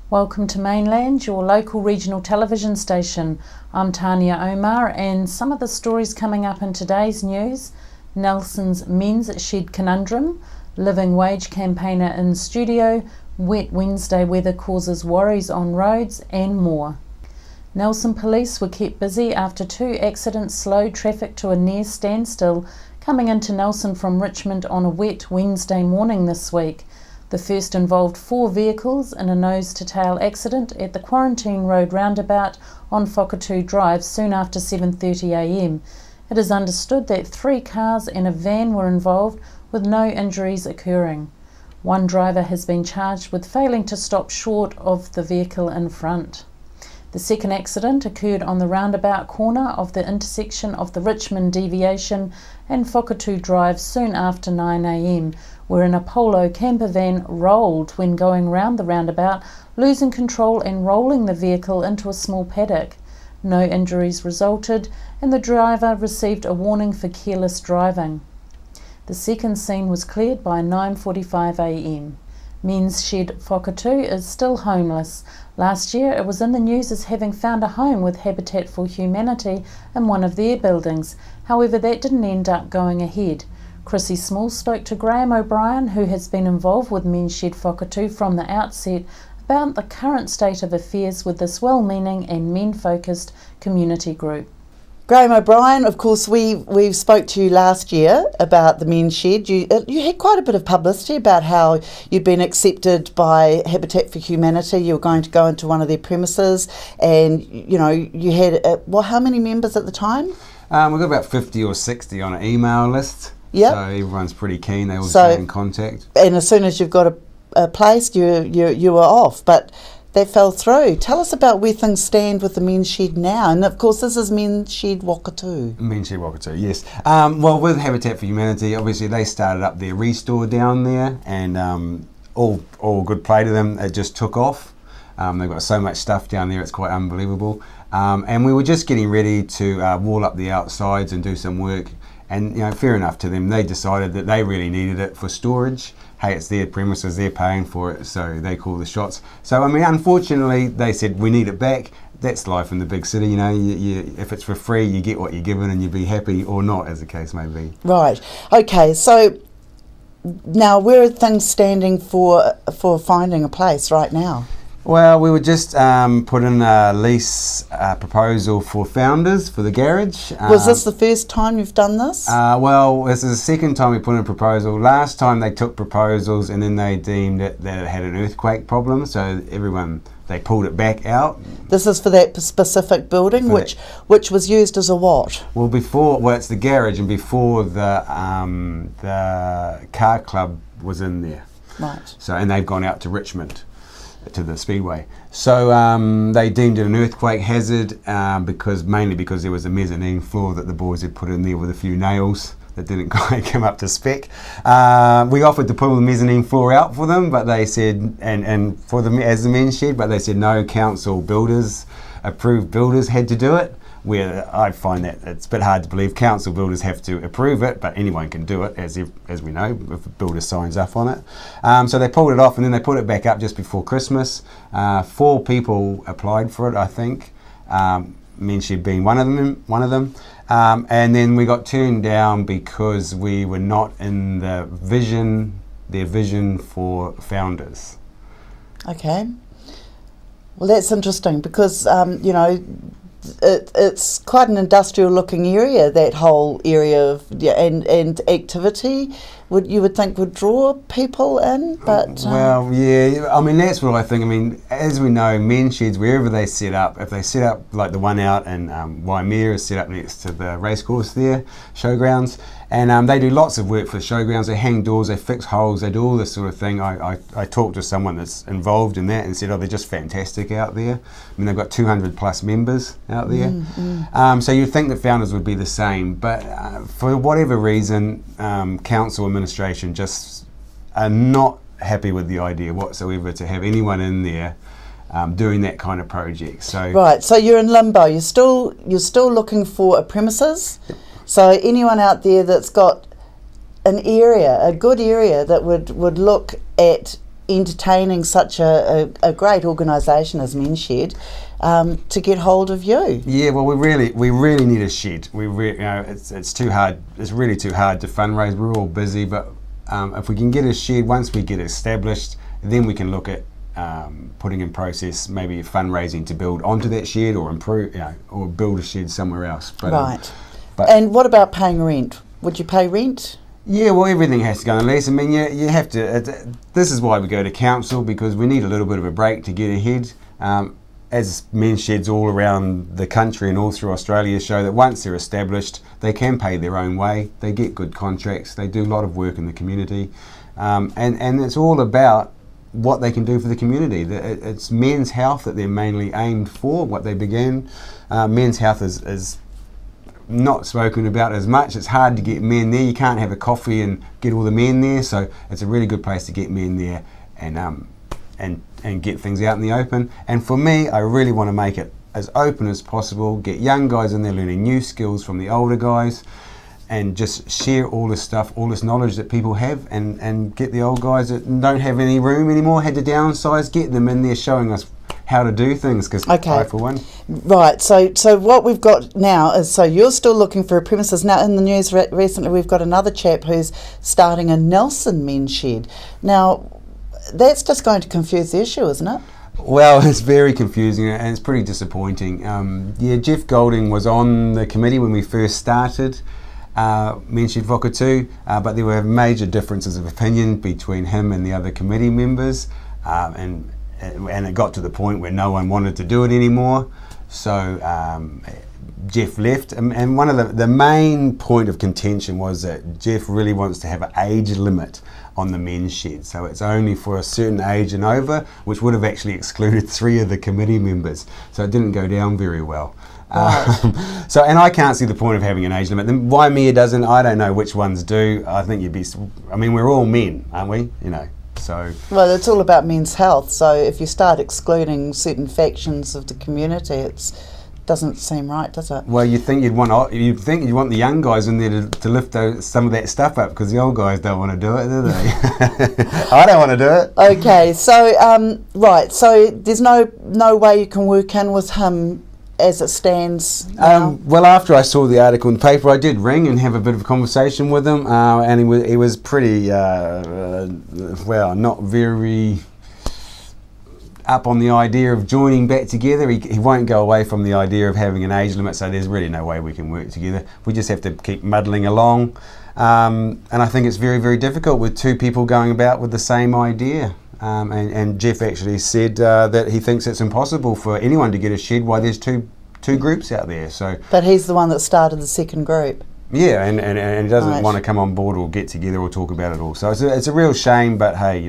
Welcome to Mainland, your local regional television station. I'm Tania Omar, and some of the stories coming up in today's news: Nelson's men's shed conundrum, living wage campaigner in studio, wet Wednesday weather causes worries on roads, and more. Nelson police were kept busy after 2 accidents slowed traffic to a near standstill coming into Nelson from Richmond on a wet Wednesday morning this week. The first involved 4 vehicles in a nose-to-tail accident at the Quarantine Road roundabout on Whakatū Drive soon after 7:30 a.m. It is understood that 3 cars and a van were involved, with no injuries occurring. One driver has been charged with failing to stop short of the vehicle in front. The second accident occurred on the roundabout corner of the intersection of the Richmond Deviation and Whakatū Drive soon after 9 a.m, wherein a Polo camper van rolled when going round the roundabout, losing control and rolling the vehicle into a small paddock. No injuries resulted, and the driver received a warning for careless driving. The second scene was cleared by 9:45 a.m. Men's Shed Whakatū is still homeless. Last year it was in the news as having found a home with Habitat for Humanity in one of their buildings. However, that didn't end up going ahead. Chrissy Small spoke to Graham O'Brien, who has been involved with Men's Shed Whakatū from the outset, about the current state of affairs with this well-meaning and men-focused community group. Graham O'Brien, of course, we spoke to you last year about the Men's Shed. You had quite a bit of publicity about how you'd been accepted by Habitat for Humanity. You were going to go into one of their premises, and you had how many members at the time? We've got about 50 or 60 on an email list. Yep. So everyone's pretty keen. They all stay in contact. And as soon as you've got a place, you were off. But that fell through. Tell us about where things stand with the Men's Shed now. And of course, this is Men's Shed Whakatū. Men's Shed Whakatū, yes. Well, with Habitat for Humanity, obviously they started up their restore down there, and all good play to them. It just took off. They've got so much stuff down there, it's quite unbelievable. And we were just getting ready to wall up the outsides and do some work. And fair enough to them. They decided that they really needed it for storage. Hey, it's their premises, they're paying for it, so they call the shots. So unfortunately, they said we need it back. That's life in the big city. If it's for free, you get what you're given, and you be happy or not, as the case may be. Right. Okay. So now, where are things standing for finding a place right now? Well, we would just put in a lease proposal for Founders for the garage. Was this the first time you've done this? Well, this is the second time we put in a proposal. Last time they took proposals and then they deemed that it had an earthquake problem, so they pulled it back out. This is for that specific building, which was used as a what? Well, it's the garage, and before the car club was in there. Right. So, and they've gone out to Richmond, to the Speedway. So they deemed it an earthquake hazard mainly because there was a mezzanine floor that the boys had put in there with a few nails that didn't quite come up to spec. We offered to pull the mezzanine floor out for them, but they said, and for them as the Men's Shed, but they said no, approved builders had to do it. Where I find that it's a bit hard to believe. Council builders have to approve it, but anyone can do it, as we know, if a builder signs up on it. So they pulled it off, and then they put it back up just before Christmas. 4 people applied for it, I think. Men's Shed being one of them. And then we got turned down because we were not in their vision for Founders. Okay. Well, that's interesting because it's quite an industrial looking area, that whole area of and activity you would think would draw people in, but well, yeah, that's what I think. As we know, men's sheds, wherever they set up, if they set up like the one out in Waimea is set up next to the racecourse there, showgrounds, and they do lots of work for the showgrounds. They hang doors, they fix holes, they do all this sort of thing. I talked to someone that's involved in that and said, they're just fantastic out there. They've got 200 plus members out there. So you'd think that Founders would be the same, but for whatever reason, council administration just are not happy with the idea whatsoever to have anyone in there doing that kind of project. So Right, so you're in limbo. You're still looking for a premises. So anyone out there that's got an area, a good area that would look at entertaining such a great organisation as Men's Shed, to get hold of you. yeah, well, we really need a shed. It's too hard. It's really too hard to fundraise. We're all busy, but if we can get a shed, once we get established, then we can look at putting in process maybe fundraising to build onto that shed or improve, or build a shed somewhere else. But, Right. but And what about paying rent? Would you pay rent? yeah, well, everything has to go on lease. I mean, you have to. This is why we go to council, because we need a little bit of a break to get ahead. As men's sheds all around the country and all through Australia show that once they're established, they can pay their own way. They get good contracts. They do a lot of work in the community, and it's all about what they can do for the community. It's men's health that they're mainly aimed for. What they began, men's health is not spoken about as much. It's hard to get men there. You can't have a coffee and get all the men there, so it's a really good place to get men there and get things out in the open. And for me, I really want to make it as open as possible, get young guys in there learning new skills from the older guys, and just share all this stuff, all this knowledge that people have, and get the old guys that don't have any room anymore, had to downsize, get them in there showing us how to do things, because I, for one. Right, so what we've got now is, so you're still looking for a premises. Now in the news recently we've got another chap who's starting a Nelson Men's Shed. Now that's just going to confuse the issue, isn't it? Well, it's very confusing and it's pretty disappointing. Jeff Golding was on the committee when we first started Men's Shed Whakatū, but there were major differences of opinion between him and the other committee members, and it got to the point where no one wanted to do it anymore. So Jeff left, and one of the main point of contention was that Jeff really wants to have an age limit on the men's shed, so it's only for a certain age and over, which would have actually excluded 3 of the committee members, so it didn't go down very well. Right. And I can't see the point of having an age limit. Then why Mia doesn't, I don't know which ones do. I think we're all men, aren't we? So. Well, it's all about men's health, so if you start excluding certain factions of the community, it doesn't seem right, does it? Well, you'd think you'd want the young guys in there to lift some of that stuff up, because the old guys don't want to do it, do they? I don't want to do it. Okay, so right, so there's no way you can work in with him as it stands now? Well, after I saw the article in the paper, I did ring and have a bit of a conversation with him, and he was pretty not very up on the idea of joining back together. He won't go away from the idea of having an age limit, so there's really no way we can work together. We just have to keep muddling along, and I think it's very, very difficult with 2 people going about with the same idea. And Jeff actually said that he thinks it's impossible for anyone to get a shed while there's two groups out there. So, but he's the one that started the second group. Yeah, and he doesn't want to come on board or get together or talk about it all. So it's a real shame, but hey,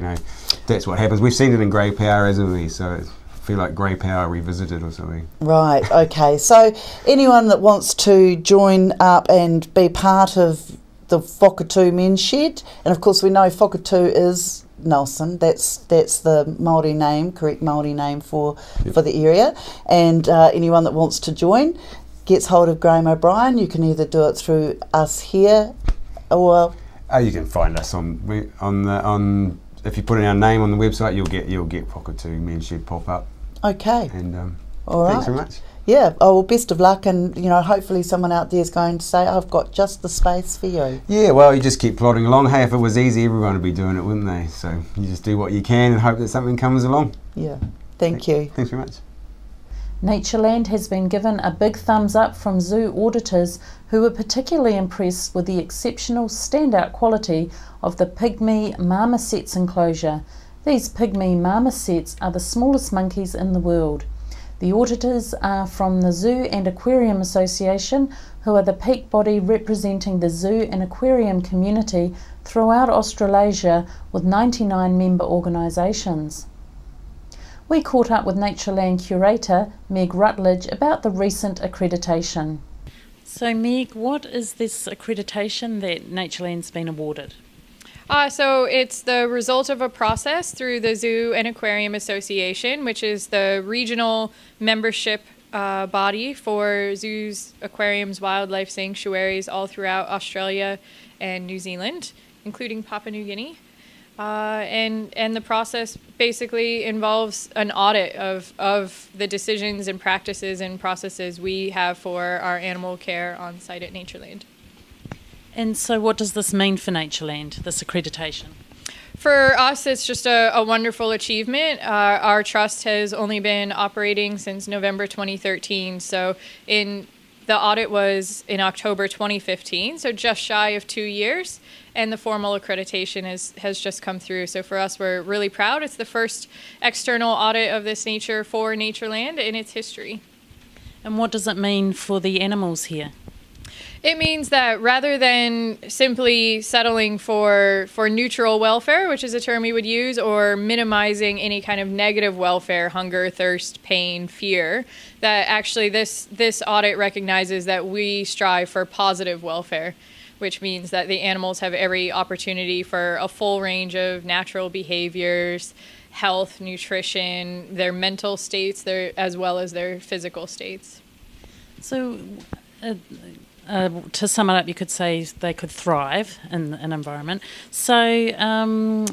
that's what happens. We've seen it in Grey Power, hasn't we? So I feel like Grey Power revisited or something. Right, okay. So anyone that wants to join up and be part of the Whakatū Men's Shed, and of course we know Whakatū is Nelson, that's the Māori name, correct Māori name for the area, and anyone that wants to join gets hold of Graham O'Brien. You can either do it through us here, or you can find us on if you put in our name on the website, you'll get Whakatū Men's Shed pop up. Okay. And all right. Thanks very much. Yeah. Oh well, best of luck, and hopefully someone out there is going to say, "I've got just the space for you." Yeah. Well, you just keep plodding along. Hey, if it was easy, everyone would be doing it, wouldn't they? So you just do what you can and hope that something comes along. Yeah. Thank you. Thanks very much. Natureland has been given a big thumbs up from zoo auditors, who were particularly impressed with the exceptional standout quality of the pygmy marmosets enclosure. These pygmy marmosets are the smallest monkeys in the world. The auditors are from the Zoo and Aquarium Association, who are the peak body representing the zoo and aquarium community throughout Australasia, with 99 member organisations. We caught up with Natureland curator Meg Rutledge about the recent accreditation. So Meg, what is this accreditation that Natureland's been awarded? So it's the result of a process through the Zoo and Aquarium Association, which is the regional membership body for zoos, aquariums, wildlife sanctuaries all throughout Australia and New Zealand, including Papua New Guinea. And the process basically involves an audit of the decisions and practices and processes we have for our animal care on site at Natureland. And so what does this mean for Natureland, this accreditation? For us, it's just a wonderful achievement. Our trust has only been operating since November 2013, so the audit was in October 2015, so just shy of 2 years, and the formal accreditation has just come through. So for us, we're really proud. It's the first external audit of this nature for Natureland in its history. And what does it mean for the animals here? It means that rather than simply settling for neutral welfare, which is a term we would use, or minimizing any kind of negative welfare, hunger, thirst, pain, fear, that actually this audit recognizes that we strive for positive welfare, which means that the animals have every opportunity for a full range of natural behaviors, health, nutrition, their mental states, as well as their physical states. So to sum it up, you could say they could thrive in an environment. So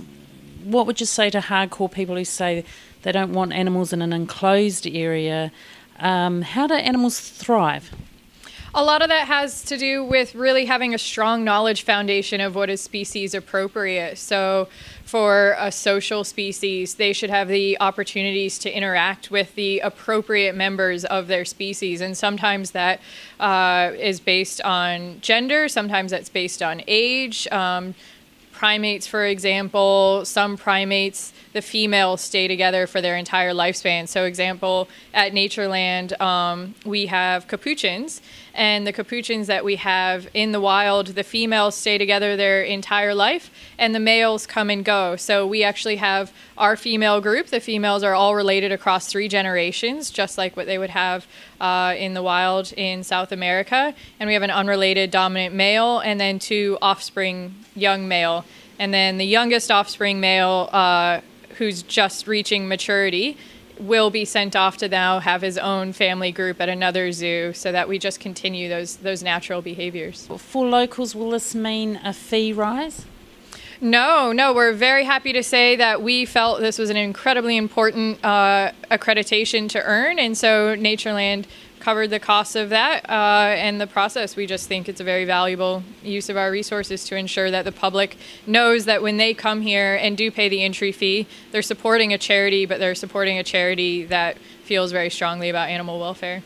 what would you say to hardcore people who say they don't want animals in an enclosed area? How do animals thrive? A lot of that has to do with really having a strong knowledge foundation of what is species appropriate. So for a social species, they should have the opportunities to interact with the appropriate members of their species. And sometimes that is based on gender, sometimes that's based on age. Primates, for example, some primates, the females stay together for their entire lifespan. So example, at Natureland, we have capuchins, and the capuchins that we have in the wild, the females stay together their entire life, and the males come and go. So we actually have our female group. The females are all related across 3 generations, just like what they would have in the wild in South America. And we have an unrelated dominant male, and then 2 offspring young male. And then the youngest offspring male, who's just reaching maturity, will be sent off to now have his own family group at another zoo, so that we just continue those natural behaviors. For locals, will this mean a fee rise? No, we're very happy to say that we felt this was an incredibly important accreditation to earn, and so Natureland covered the costs of that and the process. We just think it's a very valuable use of our resources to ensure that the public knows that when they come here and do pay the entry fee, they're supporting a charity, but they're supporting a charity that feels very strongly about animal welfare.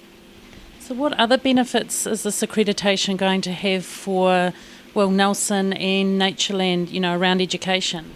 So what other benefits is this accreditation going to have for, Nelson and Natureland, around education?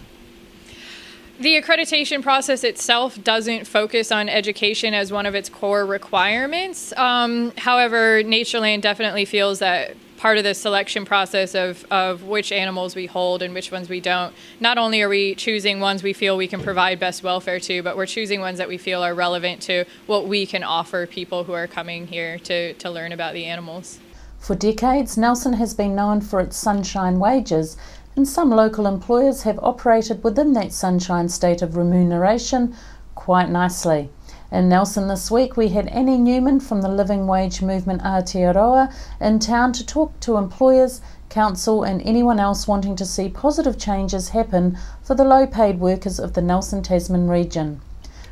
The accreditation process itself doesn't focus on education as one of its core requirements. However, Natureland definitely feels that part of the selection process of which animals we hold and which ones we don't, not only are we choosing ones we feel we can provide best welfare to, but we're choosing ones that we feel are relevant to what we can offer people who are coming here to learn about the animals. For decades, Nelson has been known for its sunshine wages, and some local employers have operated within that sunshine state of remuneration quite nicely. In Nelson this week, we had Annie Newman from the Living Wage Movement Aotearoa in town to talk to employers, council and anyone else wanting to see positive changes happen for the low-paid workers of the Nelson Tasman region.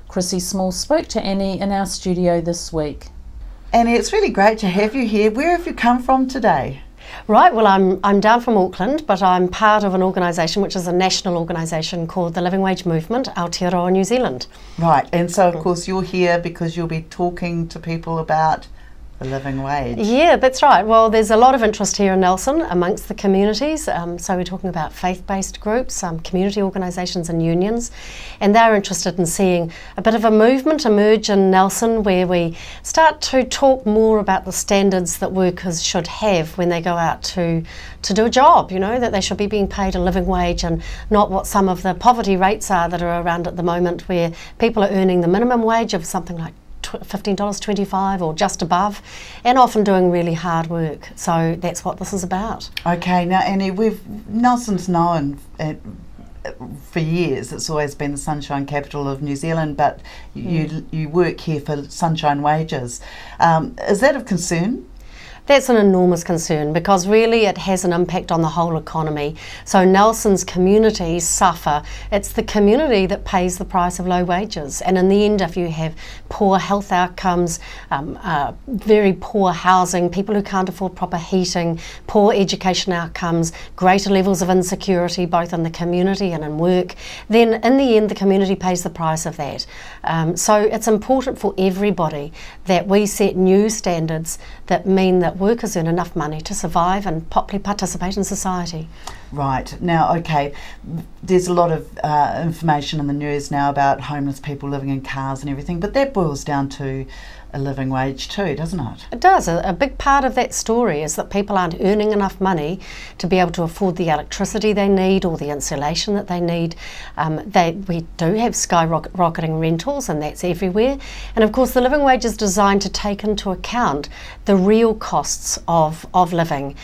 Chrissy Small spoke to Annie in our studio this week. Annie, it's really great to have you here. Where have you come from today? Right, well, I'm down from Auckland, but I'm part of an organisation which is a national organisation called the Living Wage Movement Aotearoa, New Zealand. Right, and so of course you're here because you'll be talking to people about the living wage. Yeah, that's right. Well, there's a lot of interest here in Nelson amongst the communities. So we're talking about faith-based groups, community organisations and unions, and they're interested in seeing a bit of a movement emerge in Nelson where we start to talk more about the standards that workers should have when they go out to do a job, that they should be being paid a living wage and not what some of the poverty rates are that are around at the moment, where people are earning the minimum wage of something like $15.25 or just above, and often doing really hard work. So that's what this is about. Okay, now Annie, Nelson's known for years, it's always been the sunshine capital of New Zealand, but you work here for sunshine wages. Is that of concern? That's an enormous concern, because really it has an impact on the whole economy. So Nelson's communities suffer. It's the community that pays the price of low wages. And in the end, if you have poor health outcomes, very poor housing, people who can't afford proper heating, poor education outcomes, greater levels of insecurity both in the community and in work, then in the end the community pays the price of that. So it's important for everybody that we set new standards that mean that workers earn enough money to survive and properly participate in society. Right. Now, okay, there's a lot of information in the news now about homeless people living in cars and everything, but that boils down to a living wage too, doesn't it? It does. A big part of that story is that people aren't earning enough money to be able to afford the electricity they need or the insulation that they need. We do have skyrocketing rentals, and that's everywhere. And of course the living wage is designed to take into account the real costs of living.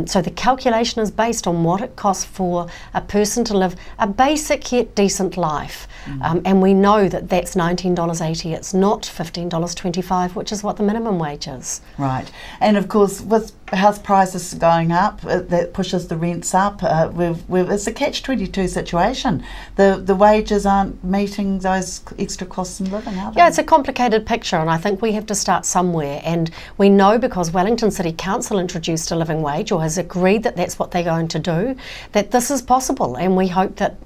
So the calculation is based on what it costs for a person to live a basic yet decent life. And we know that that's $19.80. It's not $15.25, which is what the minimum wage is. Right. And of course, with house prices going up, that pushes the rents up. It's a catch-22 situation. The wages aren't meeting those extra costs of living, are they? Yeah, it's a complicated picture, and I think we have to start somewhere. And we know, because Wellington City Council introduced a living wage, or has agreed that that's what they're going to do, that this is possible. And we hope that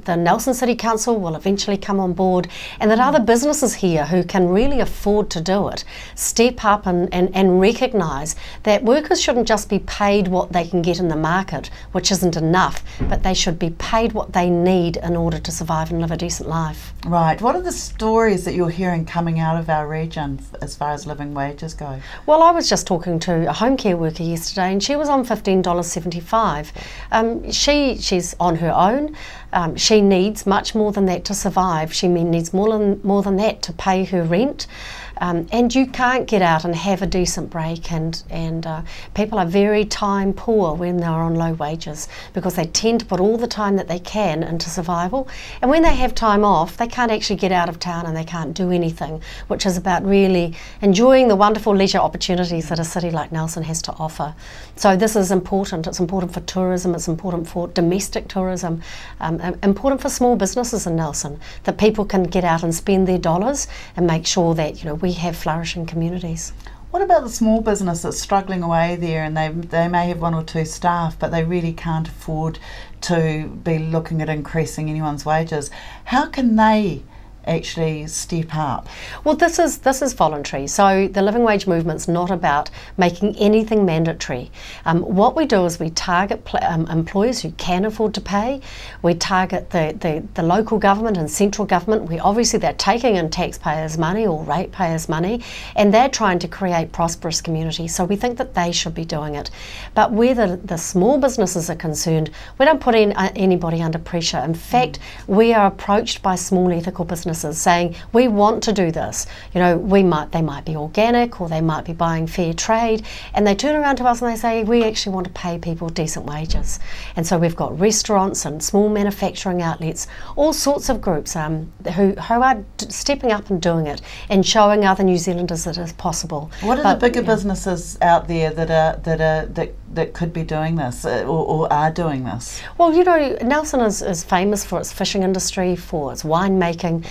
the Nelson City Council will eventually come on board, and that other businesses here who can really afford to do it step up and recognise that workers shouldn't just be paid what they can get in the market, which isn't enough, but they should be paid what they need in order to survive and live a decent life. Right. What are the stories that you're hearing coming out of our region as far as living wages go? Well, I was just talking to a home care worker yesterday, and she was on $15.75. She's on her own. She needs much more than that to survive. She needs more than that to pay her rent. And you can't get out and have a decent break, and people are very time poor when they're on low wages, because they tend to put all the time that they can into survival, and when they have time off they can't actually get out of town and they can't do anything, which is about really enjoying the wonderful leisure opportunities that a city like Nelson has to offer. So this is important. It's important for tourism, it's important for domestic tourism, important for small businesses in Nelson, that people can get out and spend their dollars and make sure that we have flourishing communities. What about the small business that's struggling away there, and they may have one or two staff, but they really can't afford to be looking at increasing anyone's wages? How can they actually step up? Well, this is voluntary. So the living wage movement's not about making anything mandatory. What we do is we target employers who can afford to pay. We target the local government and central government. They're taking in taxpayers' money or ratepayers' money, and they're trying to create prosperous communities. So we think that they should be doing it. But where the small businesses are concerned, we don't put anybody under pressure. In fact, we are approached by small ethical businesses saying, we want to do this. They might be organic, or they might be buying fair trade, and they turn around to us and they say, we actually want to pay people decent wages. And so we've got restaurants and small manufacturing outlets, all sorts of groups who are stepping up and doing it and showing other New Zealanders that it is possible. What are the bigger businesses out there that could be doing this or are doing this? Well, Nelson is famous for its fishing industry, for its winemaking.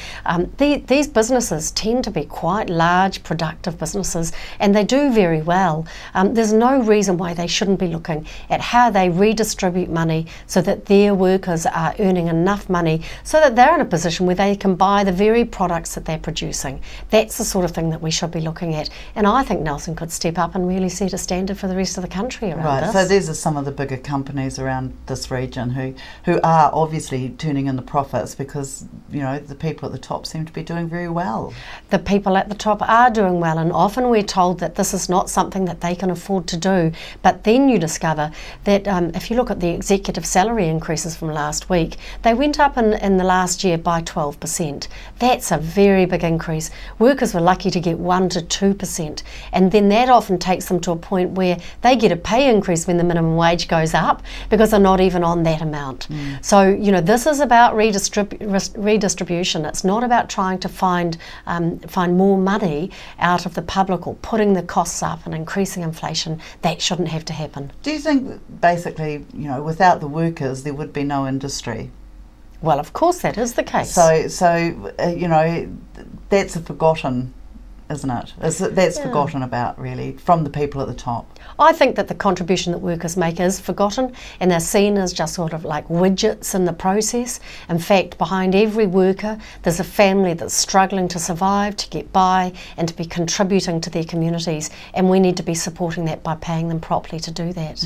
These businesses tend to be quite large, productive businesses, and they do very well. There's no reason why they shouldn't be looking at how they redistribute money so that their workers are earning enough money so that they're in a position where they can buy the very products that they're producing. That's the sort of thing that we should be looking at, and I think Nelson could step up and really set a standard for the rest of the country around around us. So these are some of the bigger companies around this region who are obviously turning in the profits because, you know, the people at the top seem to be doing very well. The people at the top are doing well, and often we're told that this is not something that they can afford to do. But then you discover that if you look at the executive salary increases from last week, they went up in the last year by 12%. That's a very big increase. Workers were lucky to get 1 to 2%, and then that often takes them to a point where they get a pay increase when the minimum wage goes up because they're not even on that amount. So, you know, this is about redistribution. It's not about trying to find more money out of the public or putting the costs up and increasing inflation. That shouldn't have to happen. Do you think basically, you know, without the workers there would be no industry? Well, of course that is the case. So you know, that's a forgotten, isn't it? That's forgotten about, really, from the people at the top. I think that the contribution that workers make is forgotten, and they're seen as just sort of like widgets in the process. In fact, behind every worker there's a family that's struggling to survive, to get by, and to be contributing to their communities, and we need to be supporting that by paying them properly to do that.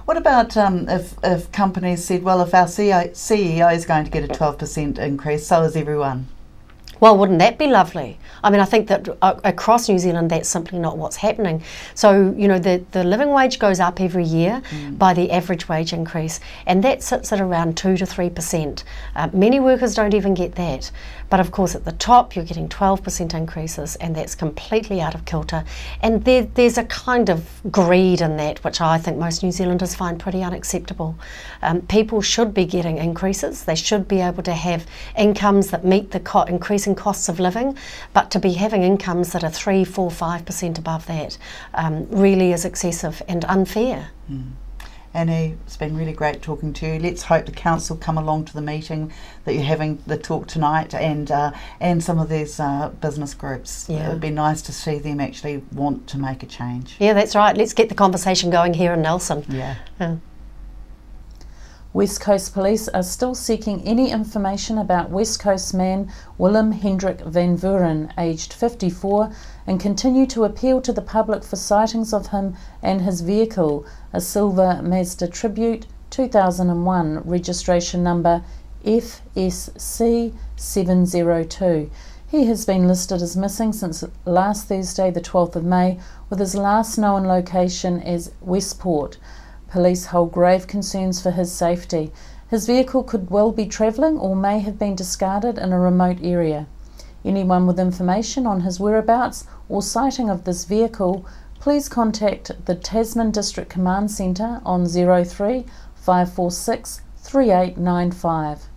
What about if companies said, well, if our CEO is going to get a 12% increase, so is everyone? Well, wouldn't that be lovely? I mean, I think that across New Zealand that's simply not what's happening. So, you know, the living wage goes up every year by the average wage increase, and that sits at around 2 to 3%. Many workers don't even get that. But of course at the top you're getting 12% increases, and that's completely out of kilter. And there's a kind of greed in that which I think most New Zealanders find pretty unacceptable. People should be getting increases. They should be able to have incomes that meet the increasing costs of living, but to be having incomes that are 3, 4, 5% above that really is excessive and unfair. Annie, it's been really great talking to you. Let's hope the council come along to the meeting that you're having, the talk tonight, and some of these business groups. Yeah. It would be nice to see them actually want to make a change. Yeah, that's right. Let's get the conversation going here in Nelson. Yeah. West Coast Police are still seeking any information about West Coast man Willem Hendrik van Vuren, aged 54, and continue to appeal to the public for sightings of him and his vehicle, a silver Mazda Tribute 2001, registration number FSC702. He has been listed as missing since last Thursday, the 12th of May, with his last known location as Westport. Police hold grave concerns for his safety. His vehicle could well be travelling or may have been discarded in a remote area. Anyone with information on his whereabouts or sighting of this vehicle, please contact the Tasman District Command Centre on 03 546 3895.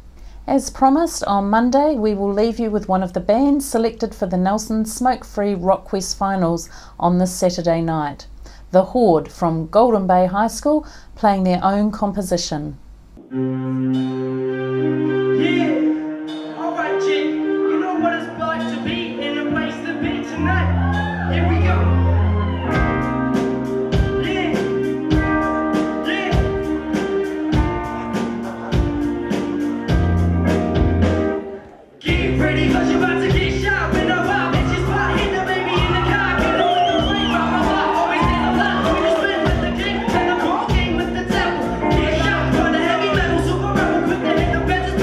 As promised, on Monday we will leave you with one of the bands selected for the Nelson Smoke-Free Rockquest Finals on this Saturday night. The Horde from Golden Bay High School playing their own composition. Yeah, alright chick, you know what it's like to be in a place to be tonight. Here we go. Yeah, yeah. Get ready cause you're about to get shot when I rock. It's just spot, hit the baby in the car. Get on with the free rock, my block. Always stand a lot. We just spin with the king and the ball game with the devil. Get shot for the heavy metal, super rebel, quick to hit the benches.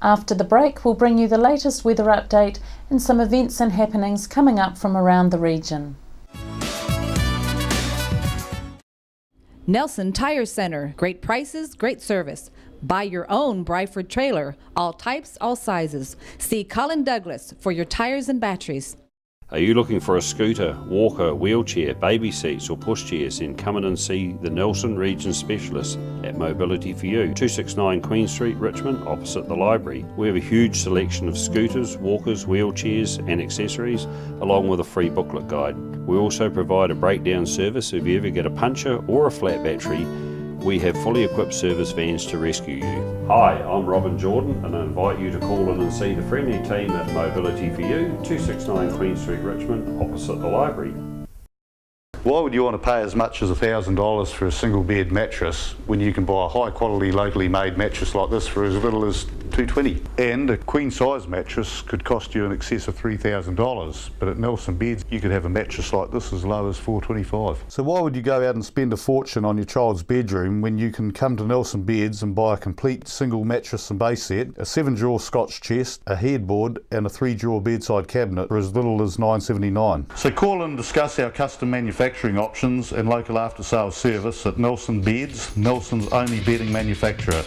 After the break, we'll bring you the latest weather update and some events and happenings coming up from around the region. Nelson Tire Center. Great prices, great service. Buy your own Bryford trailer. All types, all sizes. See Colin Douglas for your tires and batteries. Are you looking for a scooter, walker, wheelchair, baby seats or pushchairs? Then come in and see the Nelson Region Specialist at Mobility for You, 269 Queen Street, Richmond, opposite the library. We have a huge selection of scooters, walkers, wheelchairs and accessories, along with a free booklet guide. We also provide a breakdown service if you ever get a puncture or a flat battery. We have fully equipped service vans to rescue you. Hi, I'm Robin Jordan and I invite you to call in and see the friendly team at Mobility for You, 269 Queen Street, Richmond, opposite the library. Why would you want to pay as much as $1,000 for a single bed mattress when you can buy a high quality locally made mattress like this for as little as $220? And a queen size mattress could cost you in excess of $3,000, but at Nelson Beds you could have a mattress like this as low as $425. So why would you go out and spend a fortune on your child's bedroom when you can come to Nelson Beds and buy a complete single mattress and base set, a 7-drawer Scotch chest, a headboard and a 3-drawer bedside cabinet for as little as $979? So call and discuss our custom manufacturing options and local after sales service at Nelson Beds, Nelson's only bedding manufacturer.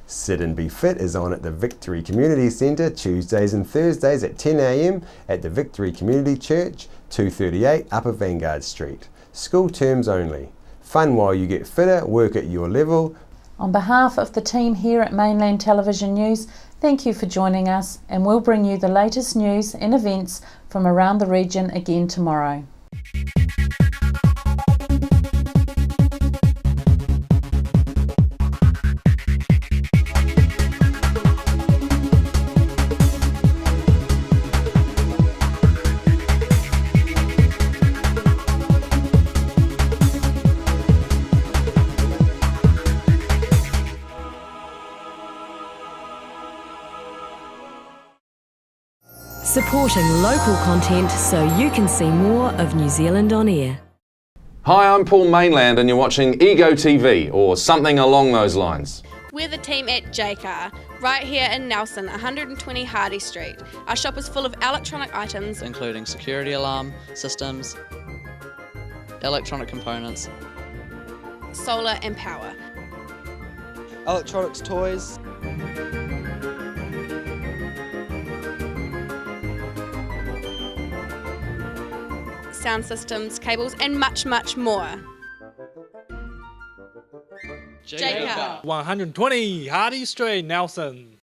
Sit and Be Fit is on at the Victory Community Centre Tuesdays and Thursdays at 10 a.m. at the Victory Community Church, 238 Upper Vanguard Street. School terms only. Fun while you get fitter, work at your level. On behalf of the team here at Mainland Television News, thank you for joining us, and we'll bring you the latest news and events from around the region again tomorrow. Supporting local content so you can see more of New Zealand on air. Hi, I'm Paul Mainland and you're watching Ego TV, or something along those lines. We're the team at JCar, right here in Nelson, 120 Hardy Street. Our shop is full of electronic items, including security alarm systems, electronic components, solar and power, electronics toys, sound systems, cables and much, much more. JCar. 120 Hardy Street, Nelson.